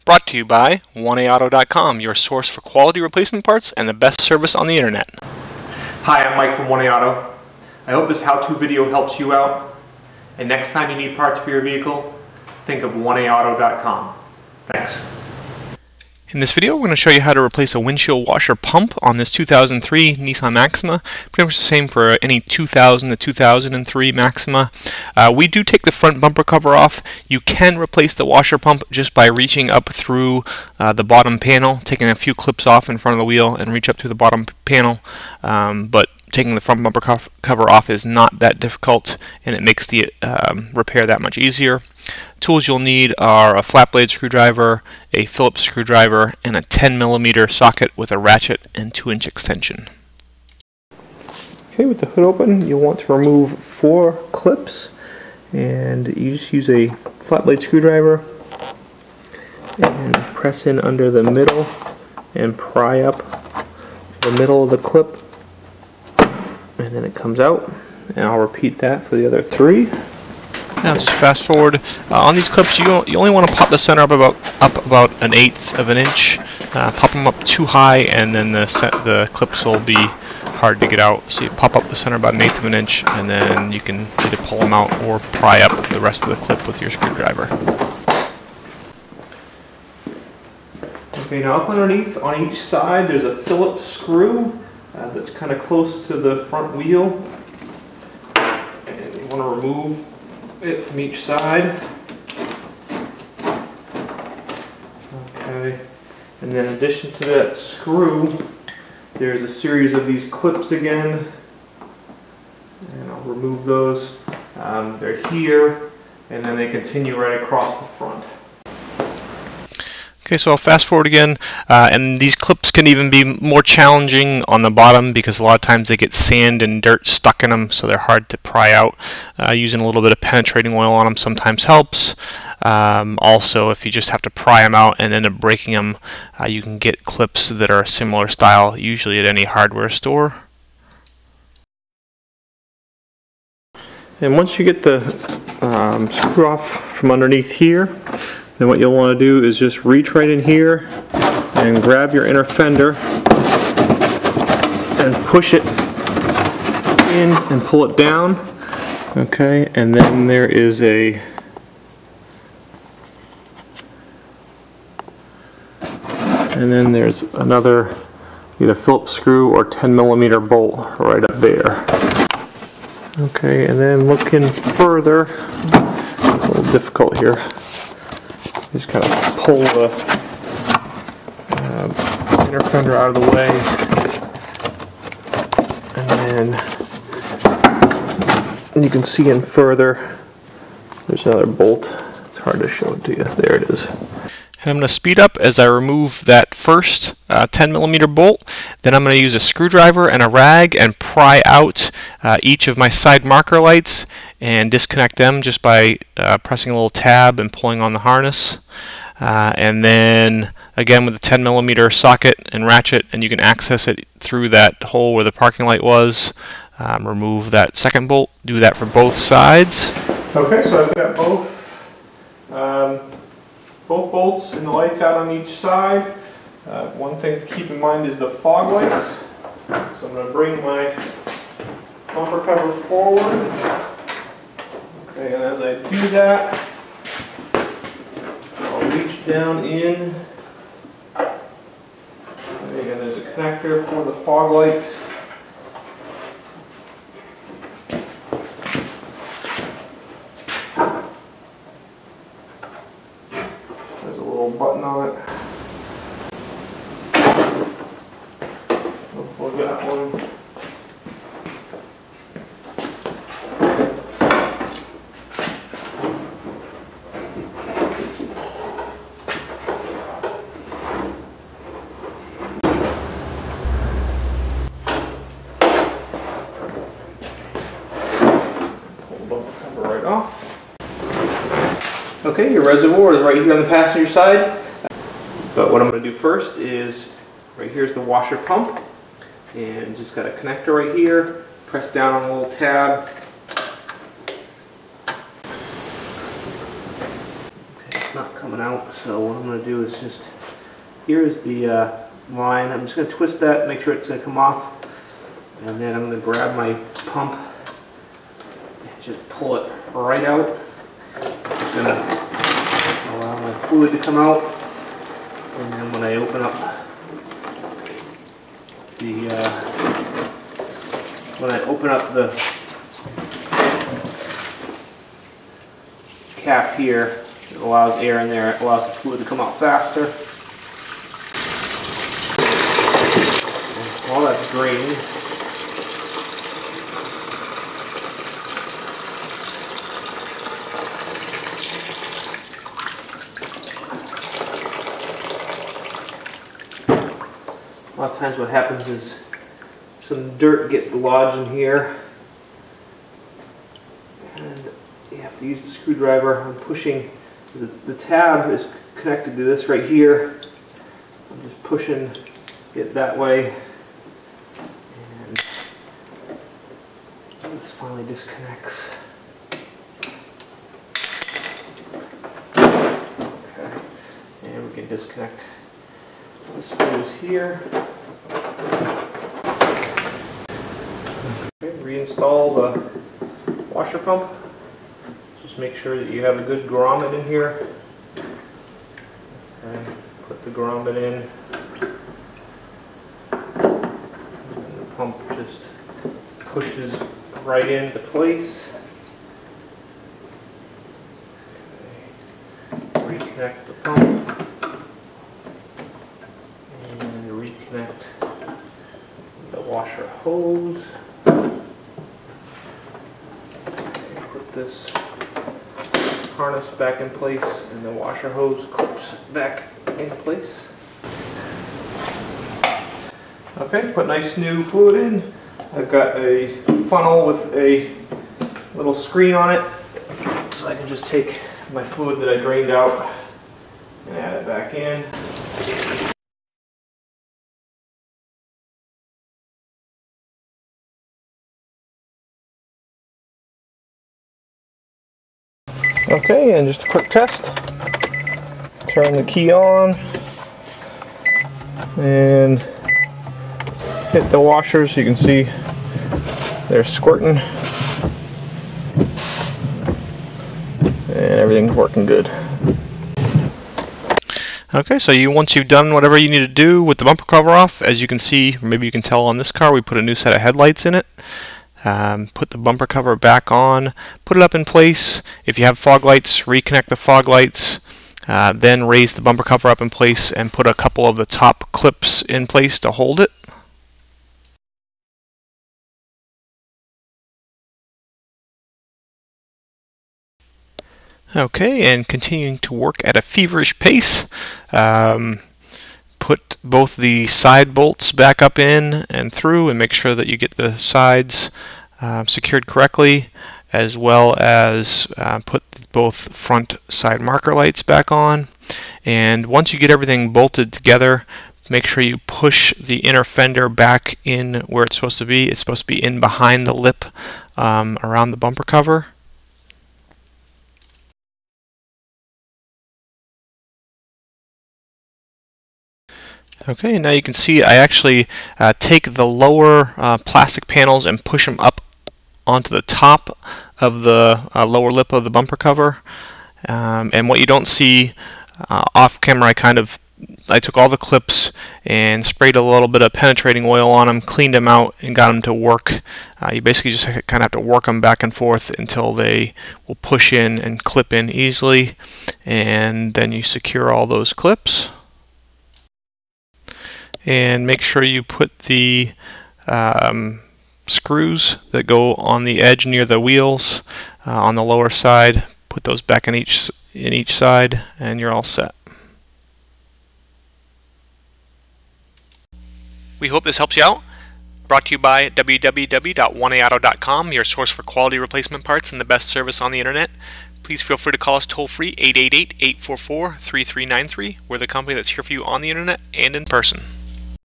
Brought to you by 1AAuto.com, your source for quality replacement parts and the best service on the internet. Hi, I'm Mike from 1AAuto. I hope this how-to video helps you out. And next time you need parts for your vehicle, think of 1AAuto.com. Thanks. In this video, we're going to show you how to replace a windshield washer pump on this 2003 Nissan Maxima. Pretty much the same for any 2000 to 2003 Maxima. We do take the front bumper cover off. You can replace the washer pump just by reaching up through the bottom panel, taking a few clips off in front of the wheel and reach up to the bottom panel. But taking the front bumper cover off is not that difficult, and it makes the repair that much easier. Tools you'll need are a flat blade screwdriver, a Phillips screwdriver, and a 10mm socket with a ratchet and 2-inch extension. Okay, with the hood open, you'll want to remove 4 clips, and you just use a flat blade screwdriver and press in under the middle and pry up the middle of the clip, and then it comes out. And I'll repeat that for the other 3. Now just fast forward. On these clips, you only want to pop the center up about 1/8 of an inch. Pop them up too high, and then the clips will be hard to get out. So you pop up the center about 1/8 of an inch, and then you can either pull them out or pry up the rest of the clip with your screwdriver. Okay, now up underneath, on each side, there's a Phillips screw that's kind of close to the front wheel. And you want to remove it from each side. Okay, and then in addition to that screw, there's a series of these clips again, and I'll remove those. They're here, and then they continue right across the front. Okay, so I'll fast forward again, and these clips can even be more challenging on the bottom because a lot of times they get sand and dirt stuck in them, so they're hard to pry out. Using a little bit of penetrating oil on them sometimes helps. Also, if you just have to pry them out and end up breaking them, you can get clips that are a similar style, usually at any hardware store. And once you get the screw off from underneath here, then what you'll want to do is just reach right in here and grab your inner fender and push it in and pull it down. Okay, and then there is and then there's another either Phillips screw or 10mm bolt right up there. Okay, and then looking further, a little difficult here. Just kind of pull the inner fender out of the way, and then you can see in further, there's another bolt. It's hard to show it to you. There it is. And I'm going to speed up as I remove that first 10mm bolt. Then I'm going to use a screwdriver and a rag and pry out each of my side marker lights and disconnect them just by pressing a little tab and pulling on the harness. And then again with the 10mm socket and ratchet, and you can access it through that hole where the parking light was. Remove that second bolt. Do that for both sides. Okay, so I've got both bolts and the lights out on each side. One thing to keep in mind is the fog lights. So I'm going to bring my bumper cover forward. Okay, and as I do that, I'll reach down in. And again, there's a connector for the fog lights. There's a little button on it. I'll plug that one. Okay, your reservoir is right here on the passenger side. But what I'm going to do first is, right here's the washer pump. And just got a connector right here. Press down on a little tab. Okay, it's not coming coming out. So what I'm going to do is just, here's the line. I'm just going to twist that, make sure it's going to come off, and then I'm going to grab my pump and just pull it right out. It's going to allow my fluid to come out, and then when I open up the cap here, it allows air in there, it allows the fluid to come out faster. And while that's draining, a lot of times what happens is some dirt gets lodged in here, and you have to use the screwdriver. I'm pushing, the tab is connected to this right here. I'm just pushing it that way, and this finally disconnects. Okay, and we can disconnect this fuse here. Okay, reinstall the washer pump. Just make sure that you have a good grommet in here. Okay, put the grommet in. And the pump just pushes right into place. Okay. Reconnect the pump. And reconnect the washer hose. Put this harness back in place, and the washer hose clips back in place. Okay, put nice new fluid in. I've got a funnel with a little screen on it, so I can just take my fluid that I drained out and add it back in. Okay, and just a quick test. Turn the key on and hit the washers. You can see they're squirting and everything's working good. Okay, so once you've done whatever you need to do with the bumper cover off, as you can see, or maybe you can tell on this car, we put a new set of headlights in it. Put the bumper cover back on, put it up in place. If you have fog lights, reconnect the fog lights, then raise the bumper cover up in place and put a couple of the top clips in place to hold it. Okay, and continuing to work at a feverish pace. Put both the side bolts back up in and through, and make sure that you get the sides secured correctly, as well as put both front side marker lights back on. And once you get everything bolted together, make sure you push the inner fender back in where it's supposed to be. It's supposed to be in behind the lip around the bumper cover. Okay, now you can see I actually take the lower plastic panels and push them up onto the top of the lower lip of the bumper cover. And what you don't see off camera, I took all the clips and sprayed a little bit of penetrating oil on them, cleaned them out, and got them to work. You basically just kind of have to work them back and forth until they will push in and clip in easily, and then you secure all those clips. And make sure you put the screws that go on the edge near the wheels on the lower side. Put those back in each side, and you're all set. We hope this helps you out. Brought to you by www.1aauto.com, your source for quality replacement parts and the best service on the internet. Please feel free to call us toll-free 888-844-3393. We're the company that's here for you on the internet and in person.